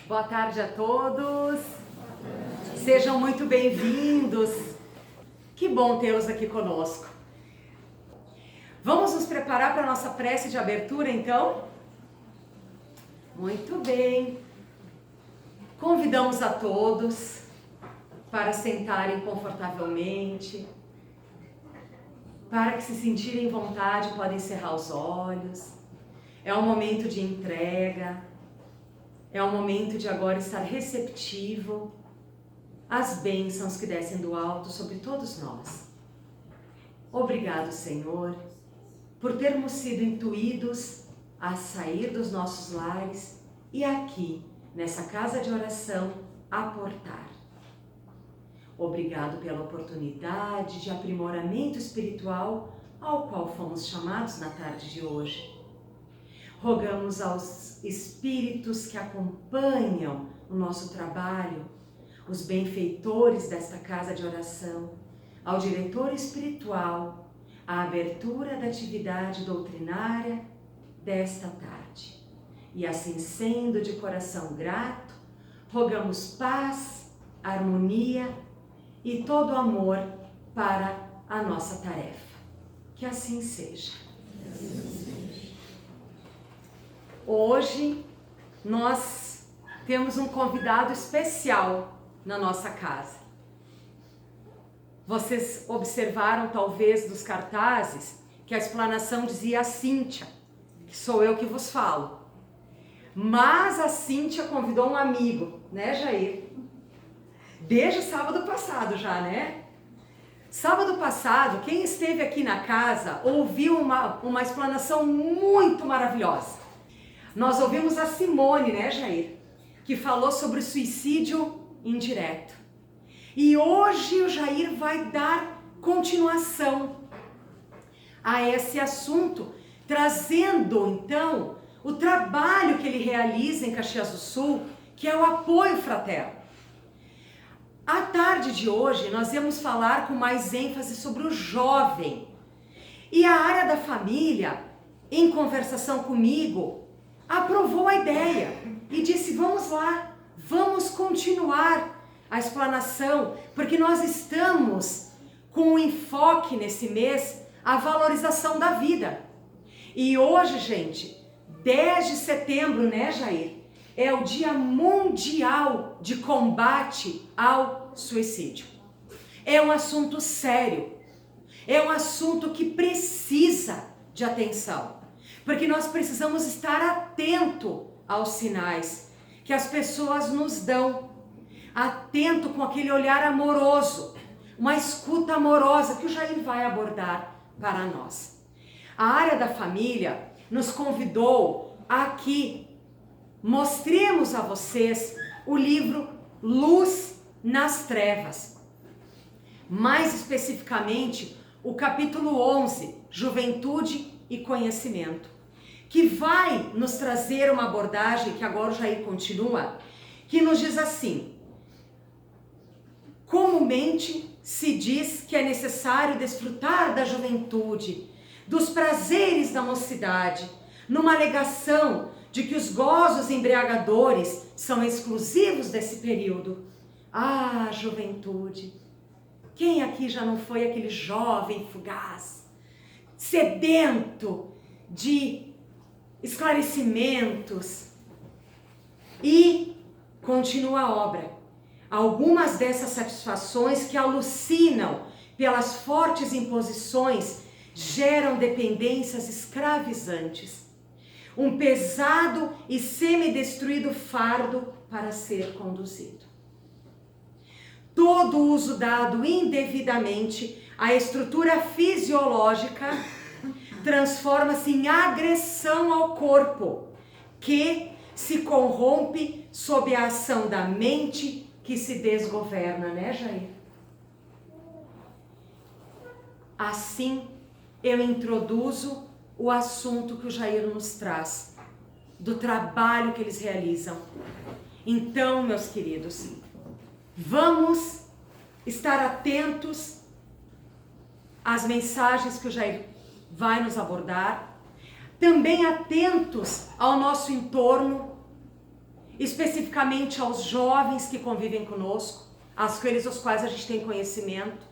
Boa tarde a todos. Sejam muito bem-vindos. Que bom tê-los aqui conosco. Vamos nos preparar para a nossa prece de abertura, então? Muito bem. Convidamos a todos para sentarem confortavelmente. Para que se sentirem vontade, podem cerrar os olhos. É um momento de entrega. É um momento de agora estar receptivo às bênçãos que descem do alto sobre todos nós. Obrigado, Senhor, por termos sido intuídos a sair dos nossos lares e aqui, nessa casa de oração, aportar. Obrigado pela oportunidade de aprimoramento espiritual ao qual fomos chamados na tarde de hoje. Rogamos aos espíritos que acompanham o nosso trabalho, os benfeitores desta casa de oração, ao diretor espiritual, a abertura da atividade doutrinária desta tarde. E assim sendo, de coração grato, rogamos paz, harmonia e todo amor para a nossa tarefa. Que assim seja. Hoje nós temos um convidado especial na nossa casa. Vocês observaram talvez dos cartazes que a explanação dizia a Cíntia, que sou eu que vos falo. Mas a Cíntia convidou um amigo, né, Jair? Desde o sábado passado já, né? Sábado passado, quem esteve aqui na casa ouviu uma explanação muito maravilhosa. Nós ouvimos a Simone, né, Jair? Que falou sobre o suicídio indireto. E hoje o Jair vai dar continuação a esse assunto, trazendo então o trabalho que ele realiza em Caxias do Sul, que é o apoio fraterno. À tarde de hoje nós íamos falar com mais ênfase sobre o jovem. E a área da família, em conversação comigo, aprovou a ideia e disse: vamos lá, vamos continuar a explanação, porque nós estamos com um enfoque nesse mês, a valorização da vida. E hoje, gente, 10 de setembro, né, Jair? É o Dia Mundial de Combate ao Suicídio. É um assunto sério, é um assunto que precisa de atenção. Porque nós precisamos estar atento aos sinais que as pessoas nos dão. Atento com aquele olhar amoroso, uma escuta amorosa que o Jair vai abordar para nós. A área da família nos convidou a que mostremos a vocês o livro Luz nas Trevas. Mais especificamente, o capítulo 11, Juventude e Conhecimento, que vai nos trazer uma abordagem que agora o Jair continua, que nos diz assim: comumente se diz que é necessário desfrutar da juventude, dos prazeres da mocidade, numa alegação de que os gozos embriagadores são exclusivos desse período. Ah, juventude! Quem aqui já não foi aquele jovem fugaz, sedento de esclarecimentos? E continua a obra. Algumas dessas satisfações que alucinam pelas fortes imposições geram dependências escravizantes. Um pesado e semidestruído fardo para ser conduzido. Todo uso dado indevidamente à estrutura fisiológica transforma-se em agressão ao corpo, que se corrompe sob a ação da mente que se desgoverna, né, Jair? Assim, eu introduzo o assunto que o Jair nos traz, do trabalho que eles realizam. Então, meus queridos, vamos estar atentos às mensagens que o Jair vai nos abordar, também atentos ao nosso entorno especificamente aos jovens que convivem conosco, aqueles aos quais a gente tem conhecimento,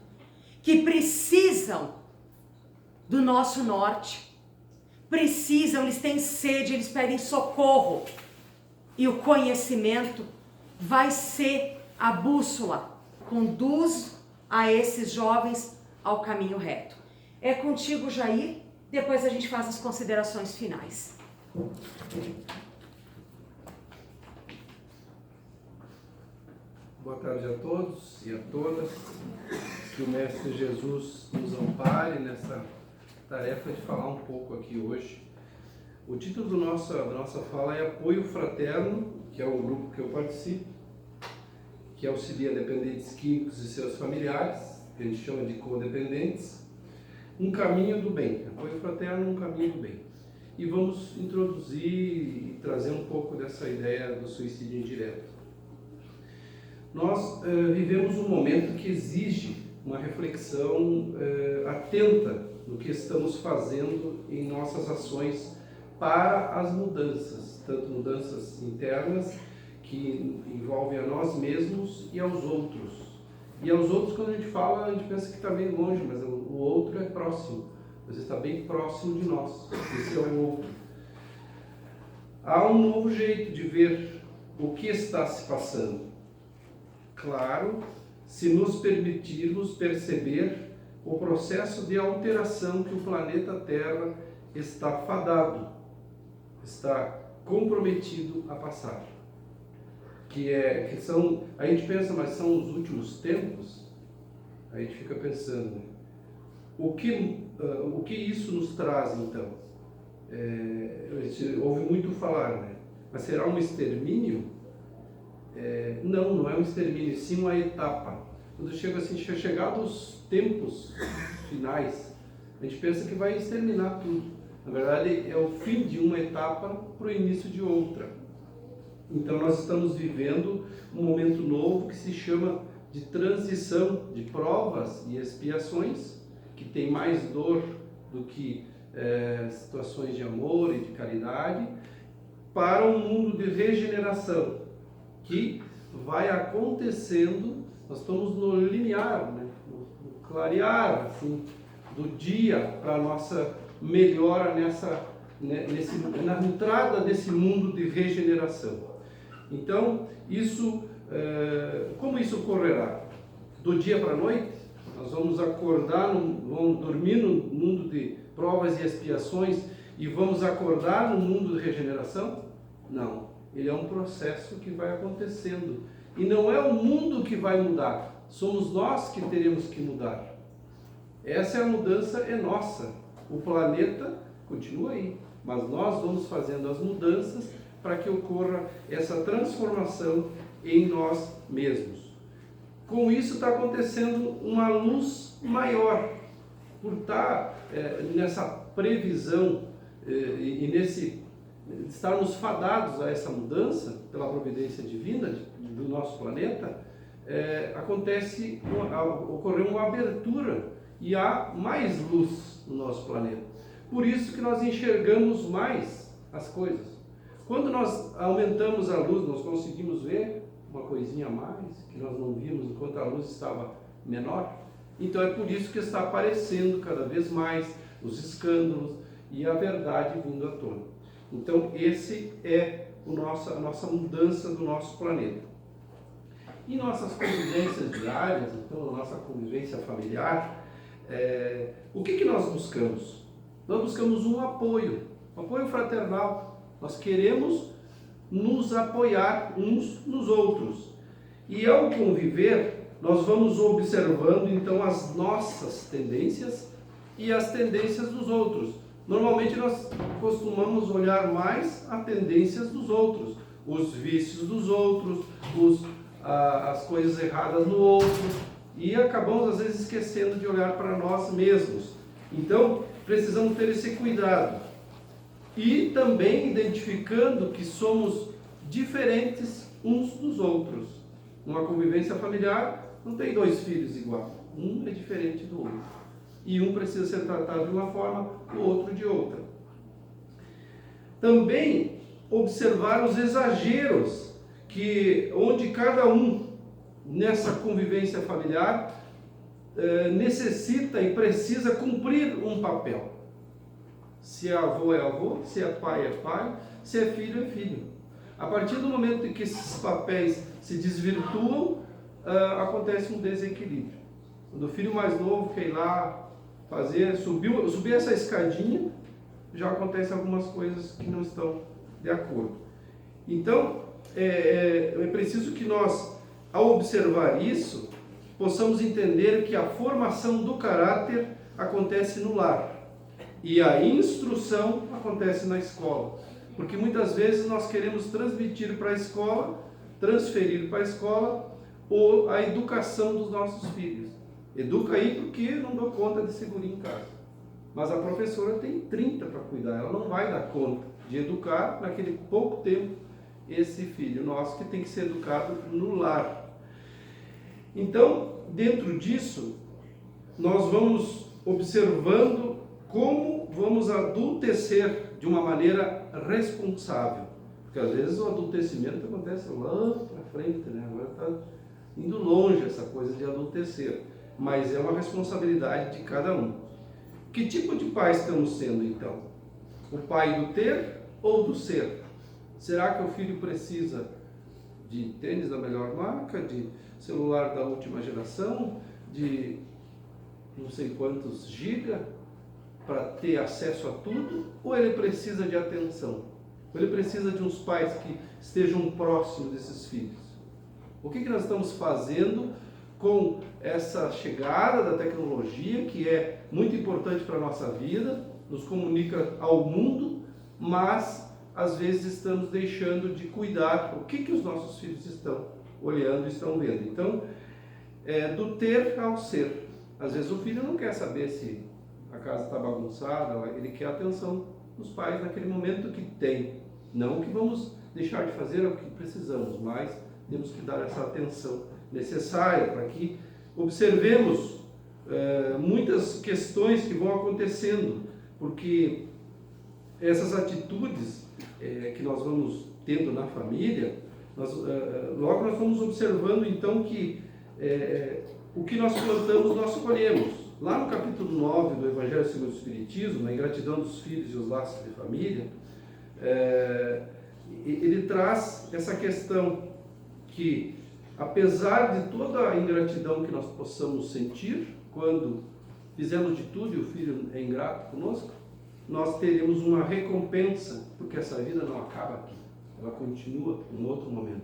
que precisam do nosso norte, eles têm sede, eles pedem socorro, e o conhecimento vai ser a bússola, conduz a esses jovens ao caminho reto. É contigo, Jair, depois a gente faz as considerações finais. Boa tarde a todos e a todas. Que o Mestre Jesus nos ampare nessa tarefa de falar um pouco aqui hoje. O título da nossa fala é Apoio Fraterno, que é o grupo que eu participo, que auxilia dependentes químicos e seus familiares, que a gente chama de codependentes. Um caminho do bem. Apoio fraterno, um caminho do bem. E vamos introduzir e trazer um pouco dessa ideia do suicídio indireto. Nós vivemos um momento que exige uma reflexão atenta no que estamos fazendo em nossas ações para as mudanças, tanto mudanças internas que envolvem a nós mesmos e aos outros. E aos outros, quando a gente fala, a gente pensa que está bem longe, mas o outro é próximo, mas está bem próximo de nós. Esse é o outro. Há um novo jeito de ver o que está se passando. Claro, se nos permitirmos perceber o processo de alteração que o planeta Terra está fadado, está comprometido a passar. A gente pensa, mas são os últimos tempos? A gente fica pensando, né? O que isso nos traz, então? A gente ouve muito falar, né? Mas será um extermínio? Não é um extermínio, sim uma etapa. Quando chegado os tempos finais, a gente pensa que vai exterminar tudo. Na verdade, é o fim de uma etapa para o início de outra. Então, nós estamos vivendo um momento novo que se chama de transição de provas e expiações, que tem mais dor do que situações de amor e de caridade, para um mundo de regeneração, que vai acontecendo. Nós estamos no linear, né? no clarear assim, do dia para a nossa melhora na entrada desse mundo de regeneração. Então, como isso ocorrerá? Do dia para a noite, nós vamos vamos dormir no mundo de provas e expiações e vamos acordar no mundo de regeneração? Não. Ele é um processo que vai acontecendo. E não é o mundo que vai mudar, somos nós que teremos que mudar. Essa é a mudança, é nossa. O planeta continua aí, mas nós vamos fazendo as mudanças para que ocorra essa transformação em nós mesmos. Com isso está acontecendo uma luz maior, por estar nessa previsão e estarmos fadados a essa mudança pela providência divina do nosso planeta, ocorreu uma abertura e há mais luz no nosso planeta. Por isso que nós enxergamos mais as coisas. Quando nós aumentamos a luz, nós conseguimos ver uma coisinha a mais que nós não vimos enquanto a luz estava menor. Então é por isso que está aparecendo cada vez mais os escândalos e a verdade vindo à tona. Então esse é a nossa mudança do nosso planeta. E nossas convivências diárias, então a nossa convivência familiar, o que nós buscamos? Nós buscamos um apoio fraternal. Nós queremos nos apoiar uns nos outros. E ao conviver, nós vamos observando então as nossas tendências e as tendências dos outros. Normalmente nós costumamos olhar mais as tendências dos outros, os vícios dos outros, as coisas erradas no outro, e acabamos às vezes esquecendo de olhar para nós mesmos. Então, precisamos ter esse cuidado. E também identificando que somos diferentes uns dos outros. Numa convivência familiar, não tem dois filhos iguais. Um é diferente do outro. E um precisa ser tratado de uma forma, o outro de outra. Também observar os exageros onde cada um, nessa convivência familiar, necessita e precisa cumprir um papel. Se é avô, é avô, se é pai, se é filho. A partir do momento em que esses papéis se desvirtuam, acontece um desequilíbrio. Quando o filho mais novo quer ir lá subir essa escadinha, já acontecem algumas coisas que não estão de acordo. Então, é preciso que nós, ao observar isso, possamos entender que a formação do caráter acontece no lar e a instrução acontece na escola. Porque muitas vezes nós queremos transferir para a escola a educação dos nossos filhos. Educa aí porque não dou conta de segurar em casa. Mas a professora tem 30 para cuidar, ela não vai dar conta de educar naquele pouco tempo esse filho nosso que tem que ser educado no lar. Então, dentro disso, nós vamos observando como vamos adultecer de uma maneira responsável. Porque às vezes o adultecimento acontece lá para frente, né? Agora está indo longe essa coisa de adultecer. Mas é uma responsabilidade de cada um. Que tipo de pai estamos sendo então? O pai do ter ou do ser? Será que o filho precisa de tênis da melhor marca, de celular da última geração, de não sei quantos giga para ter acesso a tudo? Ou ele precisa de atenção? Ou ele precisa de uns pais que estejam próximos desses filhos? O que nós estamos fazendo com essa chegada da tecnologia, que é muito importante para a nossa vida, nos comunica ao mundo, mas às vezes estamos deixando de cuidar o que os nossos filhos estão olhando e estão vendo. Então, do ter ao ser. Às vezes o filho não quer saber se a casa está bagunçada, ele quer a atenção dos pais naquele momento que tem. Não que vamos deixar de fazer o que precisamos, mas temos que dar essa atenção necessária para que observemos muitas questões que vão acontecendo, porque essas atitudes que nós vamos tendo na família, logo nós vamos observando então que o que nós plantamos nós colhemos. Lá no capítulo 9 do Evangelho segundo o Espiritismo, na ingratidão dos filhos e os laços de família, ele traz essa questão que, apesar de toda a ingratidão que nós possamos sentir quando fizemos de tudo e o filho é ingrato conosco, nós teremos uma recompensa, porque essa vida não acaba aqui, ela continua em outro momento.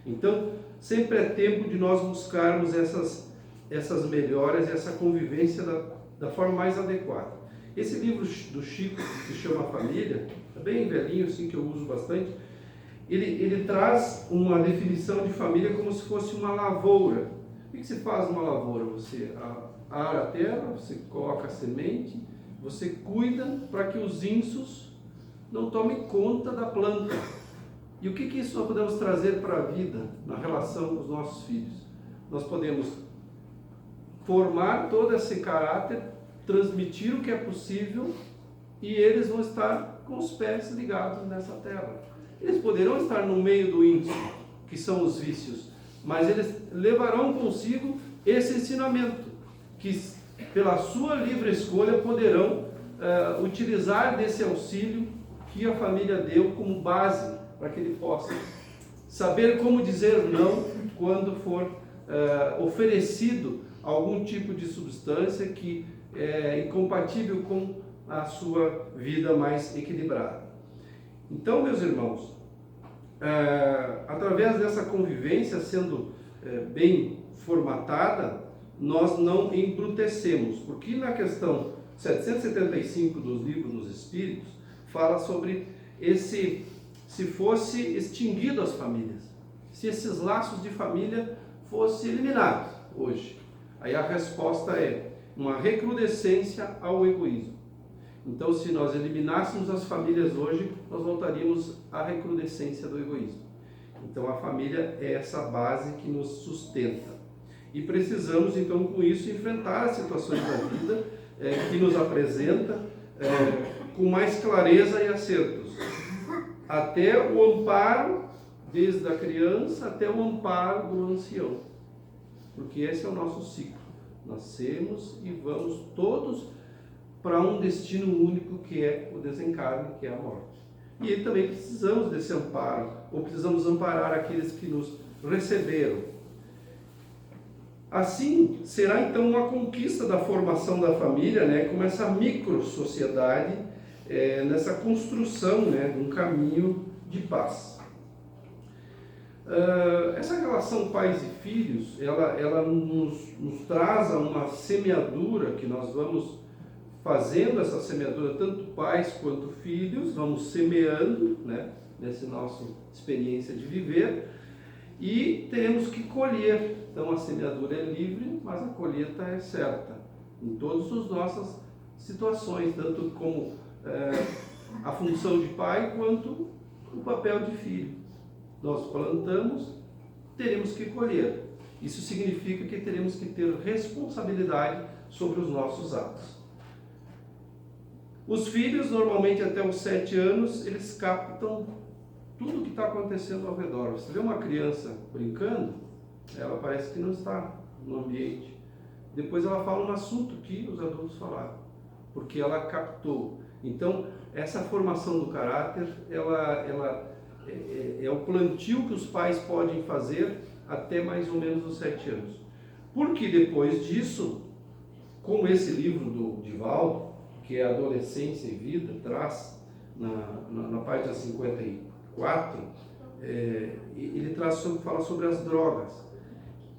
Então, sempre é tempo de nós buscarmos essas melhoras e essa convivência da forma mais adequada. Esse livro do Chico, que se chama Família, é bem velhinho, assim, que eu uso bastante. Ele traz uma definição de família como se fosse uma lavoura. O que se faz numa lavoura? Você ara a terra, você coloca a semente, você cuida para que os insos não tomem conta da planta. E o que isso nós podemos trazer para a vida, na relação com os nossos filhos? Nós podemos formar todo esse caráter, transmitir o que é possível, e eles vão estar com os pés ligados nessa terra. Eles poderão estar no meio do índice, que são os vícios, mas eles levarão consigo esse ensinamento, que pela sua livre escolha poderão utilizar desse auxílio que a família deu como base para que ele possa saber como dizer não quando for oferecido algum tipo de substância que é incompatível com a sua vida mais equilibrada. Então, meus irmãos, através dessa convivência sendo bem formatada, nós não embrutecemos, porque na questão 775 dos Livros dos Espíritos fala sobre se fosse extinguido as famílias, se esses laços de família fossem eliminados hoje. Aí a resposta é uma recrudescência ao egoísmo. Então, se nós eliminássemos as famílias hoje, nós voltaríamos à recrudescência do egoísmo. Então, a família é essa base que nos sustenta. E precisamos, então, com isso, enfrentar as situações da vida que nos apresenta com mais clareza e acertos. Até o amparo desde a criança até o amparo do ancião, porque esse é o nosso ciclo. Nascemos e vamos todos para um destino único, que é o desencarne, que é a morte. E aí também precisamos desse amparo, ou precisamos amparar aqueles que nos receberam. Assim, será então uma conquista da formação da família, né, como essa micro-sociedade, nessa construção, né, de um caminho de paz. Essa relação pais e filhos, ela nos traz a uma semeadura, que nós vamos fazendo essa semeadura, tanto pais quanto filhos, vamos semeando, né, nessa nossa experiência de viver, e teremos que colher. Então a semeadura é livre, mas a colheita é certa, em todas as nossas situações, tanto como a função de pai, quanto o papel de filho. Nós plantamos, teremos que colher. Isso significa que teremos que ter responsabilidade sobre os nossos atos. Os filhos, normalmente até os 7 anos, eles captam tudo o que está acontecendo ao redor. Você vê uma criança brincando, ela parece que não está no ambiente. Depois ela fala um assunto que os adultos falaram, porque ela captou. Então, essa formação do caráter, ela é o plantio que os pais podem fazer até mais ou menos os 7 anos. Porque depois disso, como esse livro do Divaldo, que é Adolescência e Vida, traz na página 54, ele fala sobre as drogas.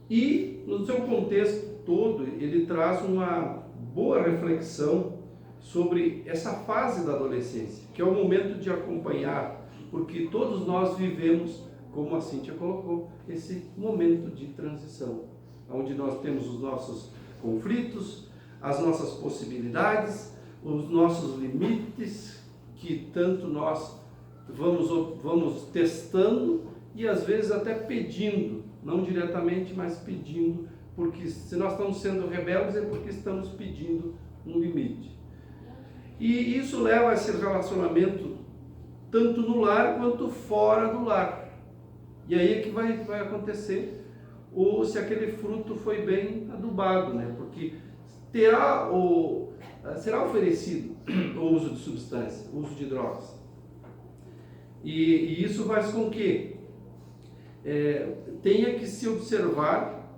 E, no seu contexto todo, ele traz uma boa reflexão sobre essa fase da adolescência, que é o momento de acompanhar, porque todos nós vivemos, como a Cíntia colocou, esse momento de transição, onde nós temos os nossos conflitos, as nossas possibilidades, os nossos limites, que tanto nós vamos testando e às vezes até pedindo, não diretamente, mas pedindo, porque se nós estamos sendo rebeldes é porque estamos pedindo um limite. E isso leva a esse relacionamento tanto no lar quanto fora do lar. E aí é que vai acontecer, ou se aquele fruto foi bem adubado, né? Porque será oferecido o uso de substância, o uso de drogas. E isso faz com que tenha que se observar,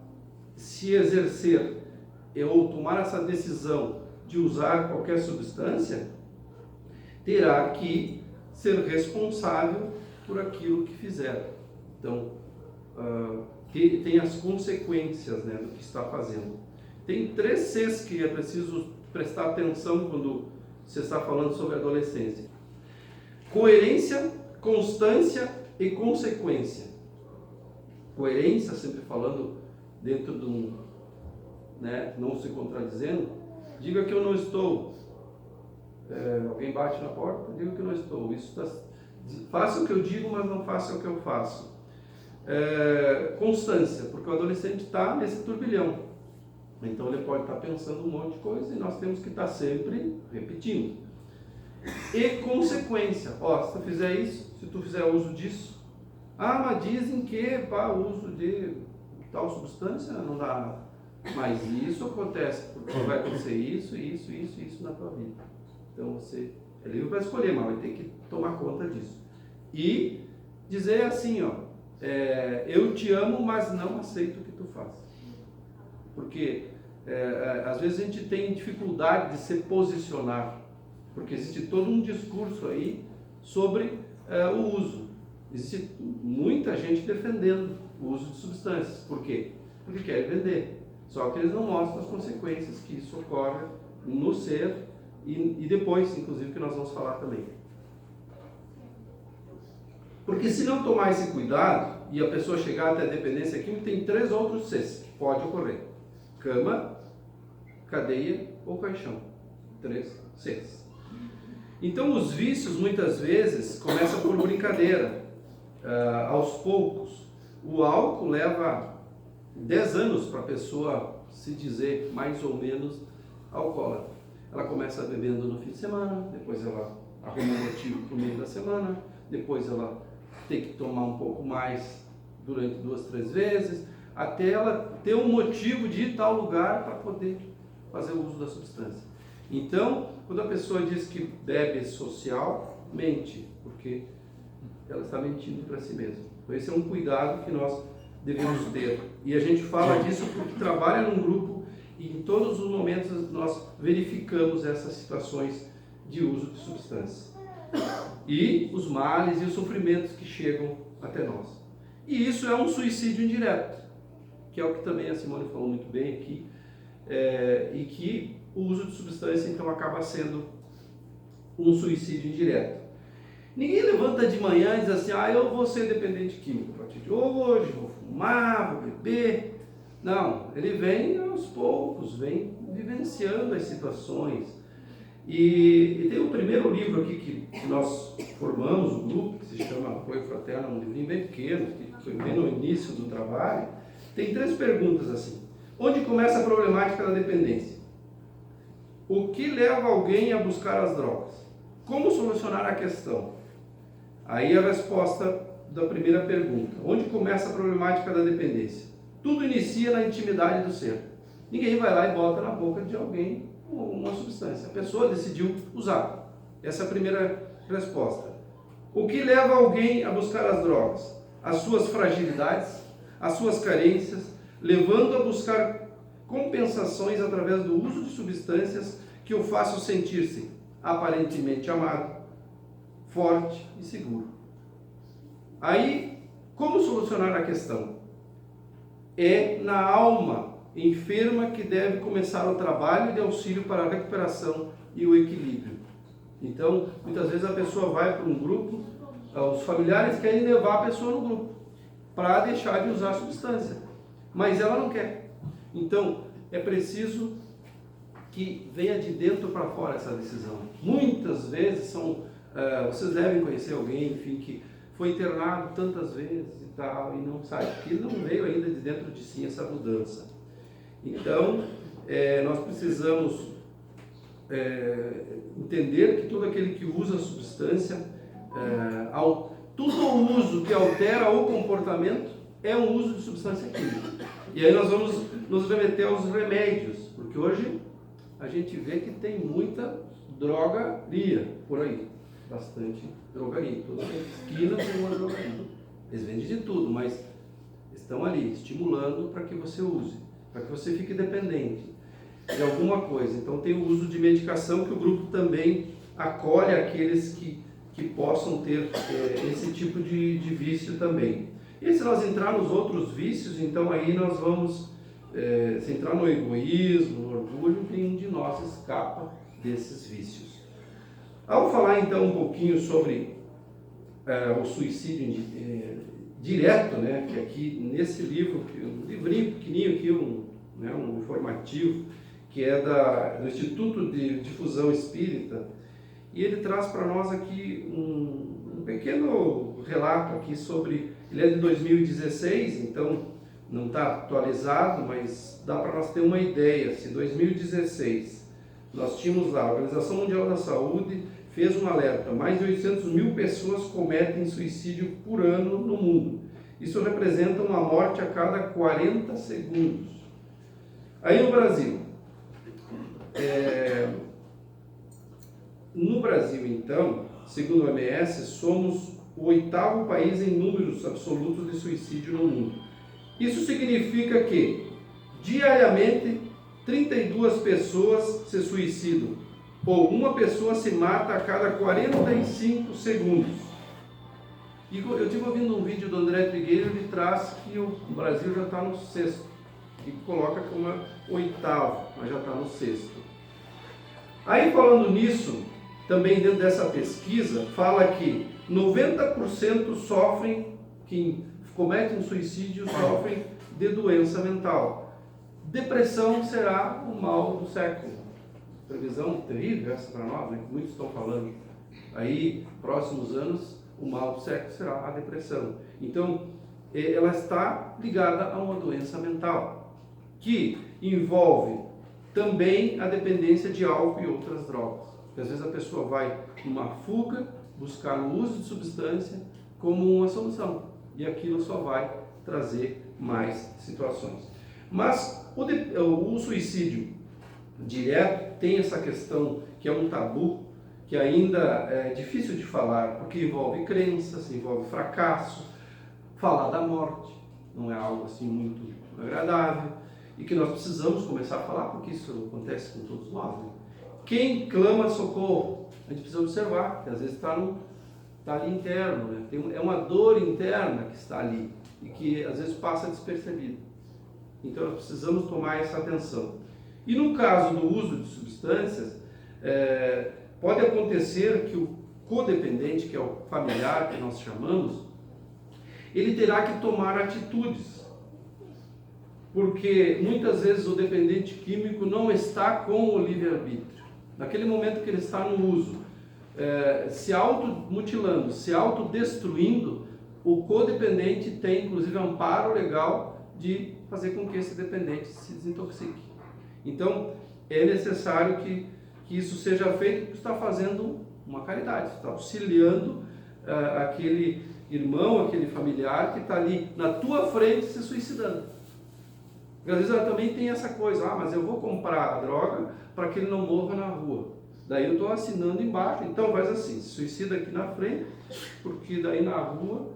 se exercer ou tomar essa decisão de usar qualquer substância, terá que ser responsável por aquilo que fizer. Então, tem as consequências, né, do que está fazendo. Tem 3 Cs que é preciso prestar atenção quando você está falando sobre adolescência: coerência, constância e consequência. Coerência, sempre falando dentro de um, né, não se contradizendo. Diga que eu não estou. Alguém bate na porta, diga que eu não estou. Faça o que eu digo, mas não faça o que eu faço. Constância, porque o adolescente está nesse turbilhão. Então ele pode estar pensando um monte de coisa e nós temos que estar sempre repetindo. E consequência. Se tu fizer isso, se tu fizer uso disso, mas dizem que o uso de tal substância não dá nada. Mas isso acontece, porque vai acontecer isso na tua vida. Então você é livre para escolher, mas vai ter que tomar conta disso. E dizer assim, eu te amo, mas não aceito o que tu faz. Porque às vezes a gente tem dificuldade de se posicionar, porque existe todo um discurso aí sobre o uso. Existe muita gente defendendo o uso de substâncias. Por quê? Porque querem vender. Só que eles não mostram as consequências que isso ocorre no ser e depois, inclusive, que nós vamos falar também. Porque se não tomar esse cuidado e a pessoa chegar até a dependência química, tem 3 outros Cs que pode ocorrer: cama, cadeia ou caixão. 3 Cs. Então os vícios muitas vezes começam por brincadeira, aos poucos. O álcool leva 10 anos para a pessoa se dizer mais ou menos alcoólatra. Ela começa bebendo no fim de semana, depois ela arruma um motivo para o meio da semana, depois ela ter que tomar um pouco mais durante 2, 3 vezes, até ela ter um motivo de ir a tal lugar para poder fazer o uso da substância. Então, quando a pessoa diz que bebe social, mente, porque ela está mentindo para si mesma. Então, esse é um cuidado que nós devemos ter. E a gente fala disso porque trabalha num grupo e em todos os momentos nós verificamos essas situações de uso de substâncias. E os males e os sofrimentos que chegam até nós. E isso é um suicídio indireto, que é o que também a Simone falou muito bem aqui, e que o uso de substância então acaba sendo um suicídio indireto. Ninguém levanta de manhã e diz assim, eu vou ser dependente químico a partir de hoje, vou fumar, vou beber. Não, ele vem aos poucos, vem vivenciando as situações. E tem o primeiro livro aqui que nós formamos, o grupo, que se chama Apoio Fraterno, um livrinho bem pequeno, que foi bem no início do trabalho. Tem 3 perguntas assim. Onde começa a problemática da dependência? O que leva alguém a buscar as drogas? Como solucionar a questão? Aí a resposta da primeira pergunta. Onde começa a problemática da dependência? Tudo inicia na intimidade do ser. Ninguém vai lá e bota na boca de alguém uma substância. A pessoa decidiu usar. Essa é a primeira resposta. O que leva alguém a buscar as drogas? As suas fragilidades, as suas carências, levando a buscar compensações através do uso de substâncias que o façam sentir-se aparentemente amado, forte e seguro. Aí, como solucionar a questão? É na alma enferma que deve começar o trabalho de auxílio para a recuperação e o equilíbrio. Então, muitas vezes a pessoa vai para um grupo, os familiares querem levar a pessoa no grupo para deixar de usar a substância, mas ela não quer. Então, é preciso que venha de dentro para fora essa decisão. Muitas vezes vocês devem conhecer alguém, enfim, que foi internado tantas vezes e tal, e não sabe, porque não veio ainda de dentro de si essa mudança. Então, nós precisamos entender que todo aquele que usa a substância, todo uso que altera o comportamento é um uso de substância química. E aí nós vamos nos remeter aos remédios, porque hoje a gente vê que tem muita drogaria por aí, bastante drogaria. Em toda esquina tem uma drogaria. Eles vendem de tudo, mas estão ali estimulando para que você use, para que você fique dependente de alguma coisa. Então tem o uso de medicação, que o grupo também acolhe aqueles que possam ter esse tipo de vício também. E se nós entrarmos nos outros vícios, então aí nós vamos, se entrar no egoísmo, no orgulho, nenhum de nós escapa desses vícios. Ao falar então um pouquinho sobre o suicídio direto, né, que aqui nesse livro, um livrinho pequenininho aqui, um informativo, que é do Instituto de Difusão Espírita, e ele traz para nós aqui um pequeno relato aqui sobre, ele é de 2016, então não está atualizado, mas dá para nós ter uma ideia. Em 2016, nós tínhamos lá, a Organização Mundial da Saúde fez um alerta, mais de 800 mil pessoas cometem suicídio por ano no mundo. Isso representa uma morte a cada 40 segundos. Aí no Brasil, então, segundo o OMS, somos o 8º país em números absolutos de suicídio no mundo. Isso significa que, diariamente, 32 pessoas se suicidam, ou uma pessoa se mata a cada 45 segundos. E eu estive ouvindo um vídeo do André Trigueiro, ele traz que o Brasil já está no 6º, e coloca como 8º, mas já está no 6º. Aí, falando nisso, também dentro dessa pesquisa, fala que 90% sofrem, quem comete um suicídio, sofrem de doença mental. Depressão será o mal do século. Previsão terrível essa para nós, né? Muitos estão falando. Aí, próximos anos, o mal do século será a depressão. Então, ela está ligada a uma doença mental, que envolve também a dependência de álcool e outras drogas. Porque às vezes a pessoa vai numa fuga, buscar o uso de substância, como uma solução. E aquilo só vai trazer mais situações. Mas o suicídio direto tem essa questão que é um tabu, que ainda é difícil de falar, porque envolve crenças, envolve fracasso, falar da morte não é algo assim muito agradável, e que nós precisamos começar a falar, porque isso acontece com todos nós, né? Quem clama socorro, a gente precisa observar, que às vezes está ali interno, né? É uma dor interna que está ali, e que às vezes passa despercebida. Então nós precisamos tomar essa atenção. E no caso do uso de substâncias, pode acontecer que o codependente, que é o familiar que nós chamamos, ele terá que tomar atitudes, porque muitas vezes o dependente químico não está com o livre-arbítrio. Naquele momento que ele está no uso, se automutilando, se autodestruindo, o codependente tem inclusive amparo legal de fazer com que esse dependente se desintoxique. Então é necessário que isso seja feito, porque está fazendo uma caridade, está auxiliando aquele irmão, aquele familiar que está ali na tua frente se suicidando. Porque às vezes ela também tem essa coisa, mas eu vou comprar a droga para que ele não morra na rua. Daí eu estou assinando embaixo, então faz assim, se suicida aqui na frente, porque daí na rua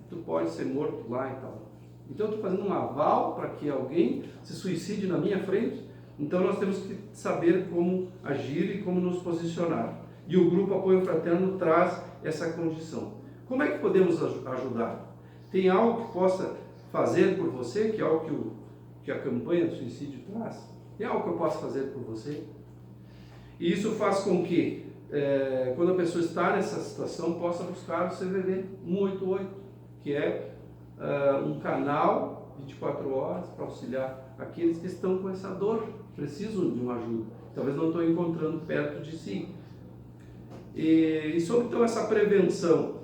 tu pode ser morto lá e tal. Então eu estou fazendo um aval para que alguém se suicide na minha frente. Então nós temos que saber como agir e como nos posicionar. E o Grupo Apoio Fraterno traz essa condição. Como é que podemos ajudar? Tem algo que possa fazer por você, que é algo que a campanha do suicídio traz? Tem algo que eu possa fazer por você? E isso faz com que, quando a pessoa está nessa situação, possa buscar o CVV 188, que é um canal 24 horas para auxiliar aqueles que estão com essa dor, precisam de uma ajuda, talvez não estão encontrando perto de si. E sobre então essa prevenção,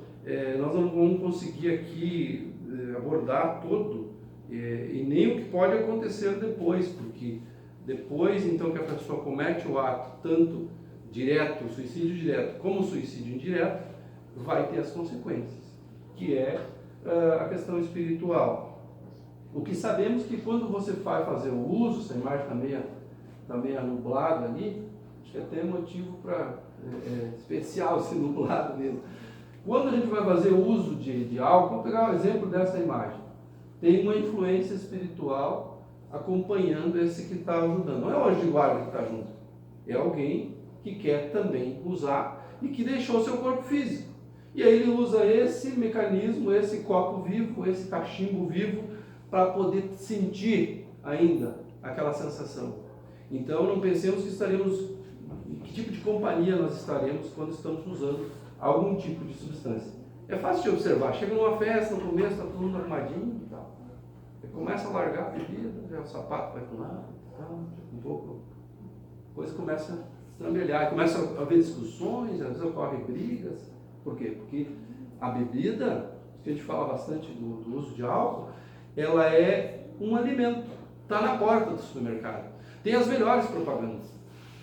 nós não vamos conseguir aqui abordar tudo, e nem o que pode acontecer depois, porque depois então que a pessoa comete o ato, tanto direto, o suicídio direto, como o suicídio indireto, vai ter as consequências, que é a questão espiritual. O que sabemos que quando você vai fazer o uso, essa imagem está meio nublada ali, acho que até é motivo para especial esse nublado mesmo. Quando a gente vai fazer o uso de álcool, vamos pegar um exemplo dessa imagem. Tem uma influência espiritual acompanhando esse que está ajudando. Não é o anjo de guarda que está junto, é alguém que quer também usar e que deixou seu corpo físico. E aí ele usa esse mecanismo, esse copo vivo, esse cachimbo vivo, para poder sentir ainda aquela sensação. Então não pensemos que estaremos, em que tipo de companhia nós estaremos quando estamos usando algum tipo de substância. É fácil de observar, chega numa festa, no começo está todo mundo arrumadinho e tal. Você começa a largar a bebida, já o sapato vai para um lado, um pouco, depois começa a estrambelhar, começa a haver discussões, às vezes ocorrem brigas. Por quê? Porque a bebida, que a gente fala bastante do uso de álcool, ela é um alimento, está na porta do supermercado, tem as melhores propagandas.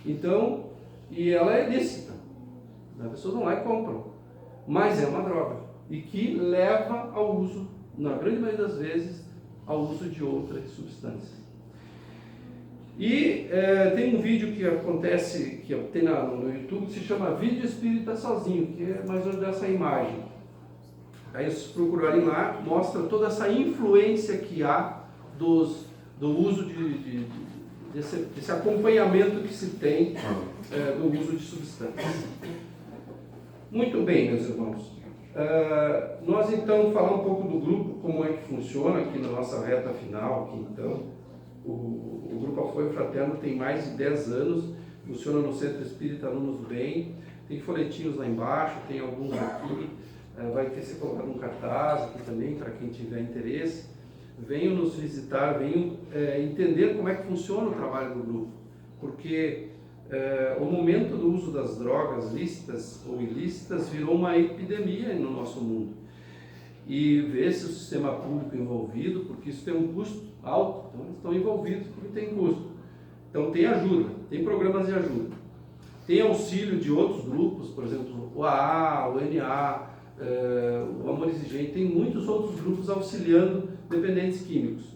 Então, e ela é lícita, as pessoas vão lá e compram, mas é uma droga, e que leva ao uso, na grande maioria das vezes, ao uso de outras substâncias. E tem um vídeo que acontece, que tem no YouTube, que se chama Vídeo Espírita Sozinho, que é mais ou menos dessa imagem. Aí vocês procurarem lá, mostra toda essa influência que há do uso desse acompanhamento que se tem do uso de substâncias. Muito bem, meus irmãos. Nós então falar um pouco do grupo, como é que funciona aqui na nossa reta final. Aqui, então, o Grupo Apoio Fraterno tem mais de 10 anos, funciona no Centro Espírita Alunos do Bem, tem folhetinhos lá embaixo, tem alguns aqui, vai ter se colocado um cartaz aqui também para quem tiver interesse. Venham nos visitar, venham entender como é que funciona o trabalho do grupo, porque o momento do uso das drogas lícitas ou ilícitas virou uma epidemia no nosso mundo. E vê-se o sistema público envolvido, porque isso tem um custo alto, então eles estão envolvidos porque tem custo. Então tem ajuda, tem programas de ajuda. Tem auxílio de outros grupos, por exemplo, o AA, o NA, o Amor Exigente, tem muitos outros grupos auxiliando dependentes químicos.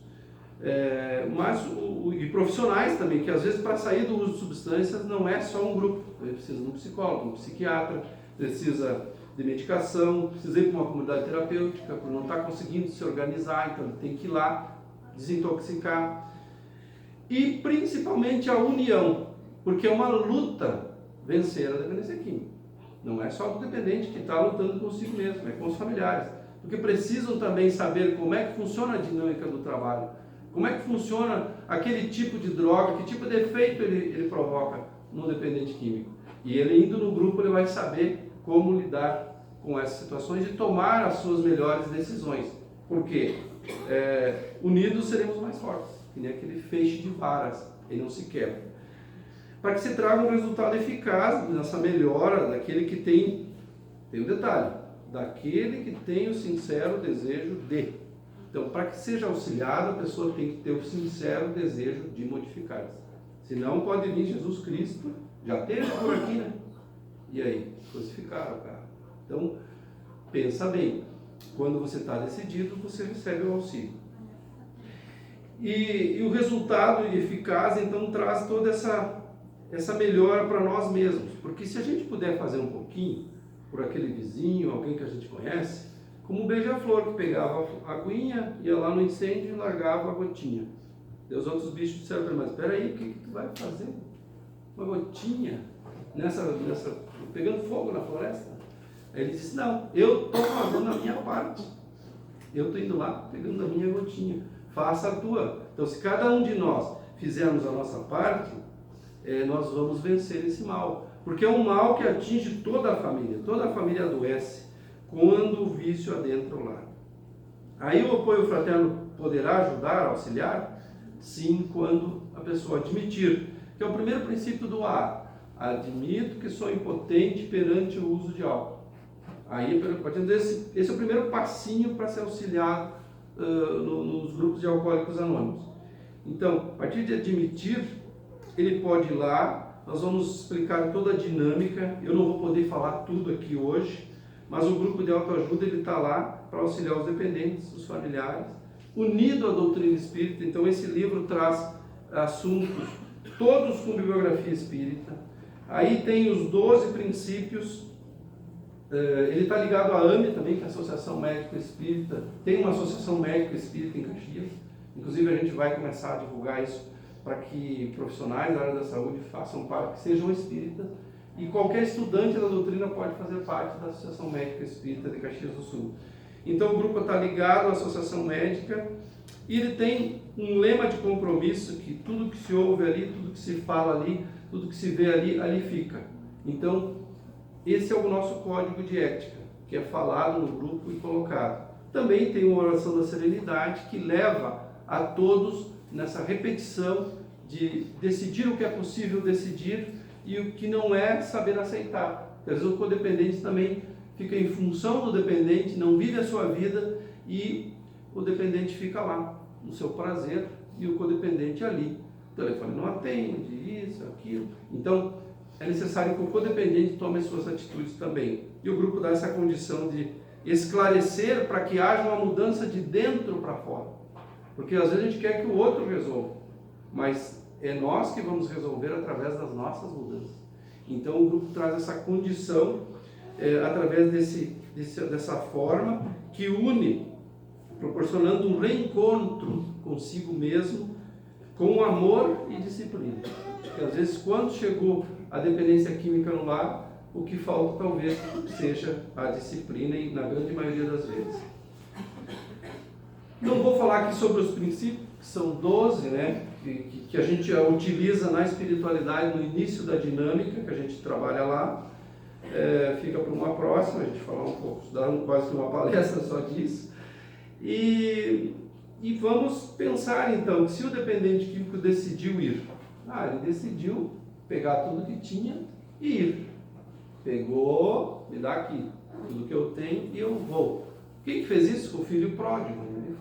E profissionais também, que às vezes para sair do uso de substâncias não é só um grupo, ele precisa de um psicólogo, de um psiquiatra, precisa de medicação, precisa ir para uma comunidade terapêutica, por não estar conseguindo se organizar, então ele tem que ir lá desintoxicar. E principalmente a união, porque é uma luta vencer a dependência química. Não é só o dependente que está lutando consigo mesmo, é com os familiares, porque precisam também saber como é que funciona a dinâmica do trabalho, como é que funciona aquele tipo de droga, que tipo de efeito ele provoca no dependente químico. E ele indo no grupo, ele vai saber como lidar com essas situações e tomar as suas melhores decisões. Porque unidos seremos mais fortes, que nem aquele feixe de varas, ele não se quebra. Para que se traga um resultado eficaz nessa melhora daquele que tem um detalhe, daquele que tem o sincero desejo de. Então, para que seja auxiliado, a pessoa tem que ter o sincero desejo de modificar-se. Senão pode vir Jesus Cristo, já teve por aqui, né? E aí? Crucificaram o cara. Então, pensa bem. Quando você está decidido, você recebe o auxílio. E o resultado eficaz, então, traz toda essa melhora para nós mesmos. Porque se a gente puder fazer um pouquinho por aquele vizinho, alguém que a gente conhece, como o beija-flor, que pegava a aguinha, ia lá no incêndio e largava a gotinha. E os outros bichos disseram para ele, mas espera aí, o que tu vai fazer? Uma gotinha pegando fogo na floresta? Aí ele disse, não, eu estou fazendo a minha parte. Eu estou indo lá, pegando a minha gotinha. Faça a tua. Então, se cada um de nós fizermos a nossa parte, nós vamos vencer esse mal. Porque é um mal que atinge toda a família. Toda a família adoece quando o vício adentra o lar. Aí o apoio fraterno poderá ajudar, auxiliar? Sim, quando a pessoa admitir, que é o primeiro princípio do A. Admito que sou impotente perante o uso de álcool. Aí, esse é o primeiro passinho para ser auxiliado nos grupos de alcoólicos anônimos. Então, a partir de admitir, ele pode ir lá, nós vamos explicar toda a dinâmica, eu não vou poder falar tudo aqui hoje, mas o grupo de autoajuda ele está lá para auxiliar os dependentes, os familiares, unido à doutrina espírita. Então esse livro traz assuntos todos com bibliografia espírita. Aí tem os 12 princípios, ele está ligado à AME também, que é a Associação Médica Espírita. Tem uma Associação Médica Espírita em Caxias, inclusive a gente vai começar a divulgar isso para que profissionais da área da saúde façam parte, que sejam espíritas. E qualquer estudante da doutrina pode fazer parte da Associação Médica Espírita de Caxias do Sul. Então o grupo está ligado à Associação Médica e ele tem um lema de compromisso que tudo que se ouve ali, tudo que se fala ali, tudo que se vê ali, ali fica. Então esse é o nosso código de ética, que é falado no grupo e colocado. Também tem uma oração da serenidade que leva a todos nessa repetição de decidir o que é possível decidir e o que não é saber aceitar. Às vezes o codependente também fica em função do dependente, não vive a sua vida e o dependente fica lá, no seu prazer, e o codependente ali. O telefone não atende, isso, aquilo. Então, é necessário que o codependente tome as suas atitudes também. E o grupo dá essa condição de esclarecer para que haja uma mudança de dentro para fora. Porque às vezes a gente quer que o outro resolva, mas é nós que vamos resolver através das nossas mudanças. Então o grupo traz essa condição através dessa forma que une, proporcionando um reencontro consigo mesmo, com amor e disciplina. Porque às vezes quando chegou a dependência química no lar, o que falta talvez seja a disciplina, e na grande maioria das vezes. Não vou falar aqui sobre os princípios, que são 12, né, que a gente utiliza na espiritualidade no início da dinâmica, que a gente trabalha lá. Fica para uma próxima, a gente falar um pouco, dar quase que uma palestra só disso. E vamos pensar então, que se o dependente químico decidiu ir, ele decidiu pegar tudo que tinha e ir. Pegou, me dá aqui, tudo que eu tenho e eu vou. Quem que fez isso? O filho pródigo. Ele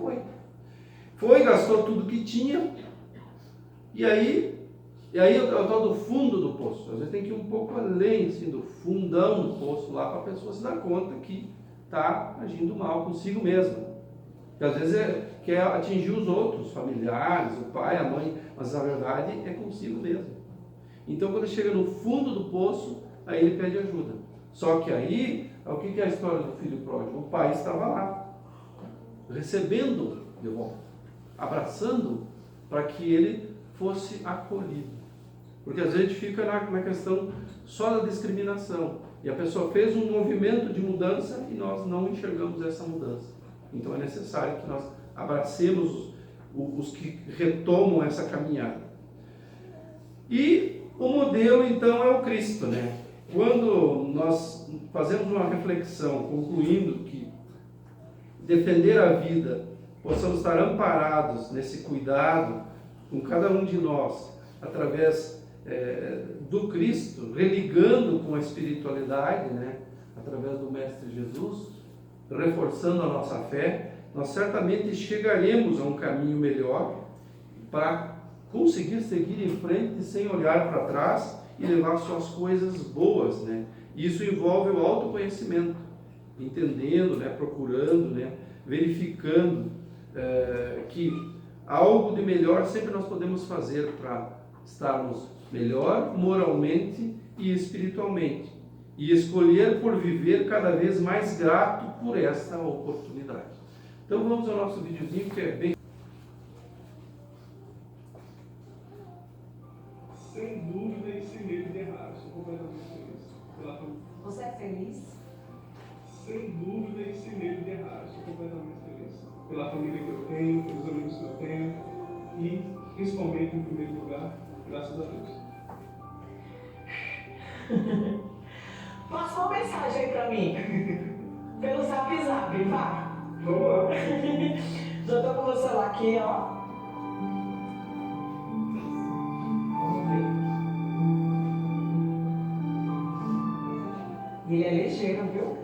foi, gastou tudo que tinha, e aí é o tal do fundo do poço. Às vezes tem que ir um pouco além, assim, do fundão do poço lá, para a pessoa se dar conta que está agindo mal consigo mesma. Porque às vezes quer atingir os outros, familiares, o pai, a mãe, mas na verdade é consigo mesmo. Então quando chega no fundo do poço, aí ele pede ajuda. Só que aí, o que é a história do filho pródigo? O pai estava lá, recebendo de volta, abraçando para que ele fosse acolhido. Porque às vezes a gente fica na questão só da discriminação. E a pessoa fez um movimento de mudança e nós não enxergamos essa mudança. Então é necessário que nós abracemos os que retomam essa caminhada. E o modelo então é o Cristo, né? Quando nós fazemos uma reflexão concluindo que defender a vida, possamos estar amparados nesse cuidado com cada um de nós, através do Cristo, religando com a espiritualidade, né? Através do Mestre Jesus, reforçando a nossa fé, nós certamente chegaremos a um caminho melhor para conseguir seguir em frente sem olhar para trás e levar só as coisas boas, né? Isso envolve o autoconhecimento, entendendo, né? Procurando, né? Verificando que algo de melhor sempre nós podemos fazer para estarmos melhor moralmente e espiritualmente, e escolher por viver cada vez mais grato por esta oportunidade. Então vamos ao nosso videozinho, que é bem... Sem dúvida e sem medo de errar, eu sou completamente feliz. Você é feliz? Sem dúvida e sem medo de errar, eu sou completamente feliz. Pela família que eu tenho, pelos amigos que eu tenho e, principalmente, em primeiro lugar, graças a Deus. Passa uma mensagem aí pra mim. Pelo Zap, vá. Vamos lá. Já tô com o meu celular aqui, ó. E ele é ligeiro, viu?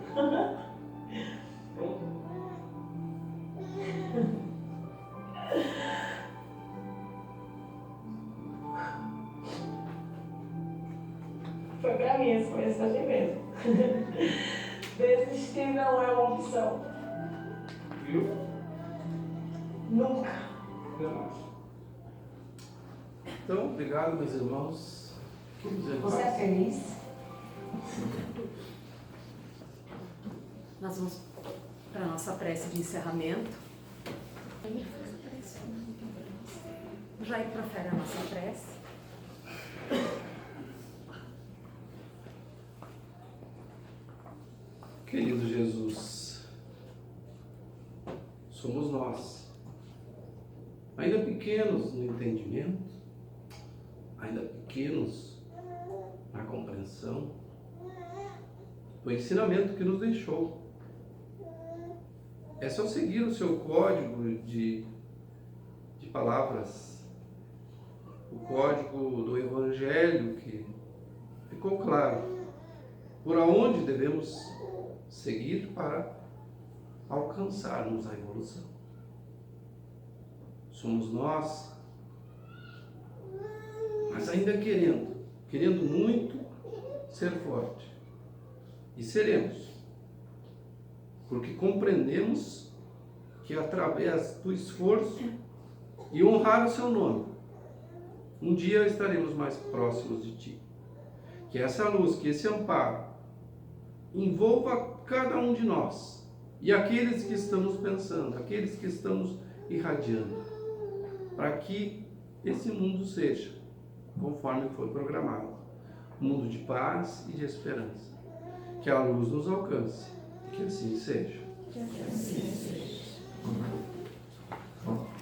Foi pra mim essa mensagem mesmo. Desistir não é uma opção. Viu? Nunca. Jamais. Então, obrigado, meus irmãos. Você é feliz? Nós vamos para a nossa prece de encerramento. O Jair profere a nossa prece. Querido Jesus, somos nós, ainda pequenos no entendimento, ainda pequenos na compreensão, do ensinamento que nos deixou. É só seguir o seu código de palavras, o código do Evangelho que ficou claro, por aonde devemos seguir para alcançarmos a evolução. Somos nós, mas ainda querendo muito ser forte. E seremos, porque compreendemos que através do esforço e honrar o seu nome, um dia estaremos mais próximos de ti. Que essa luz, que esse amparo envolva cada um de nós e aqueles que estamos pensando, aqueles que estamos irradiando, para que esse mundo seja conforme foi programado, um mundo de paz e de esperança. Que a luz nos alcance, que assim seja. Que assim seja.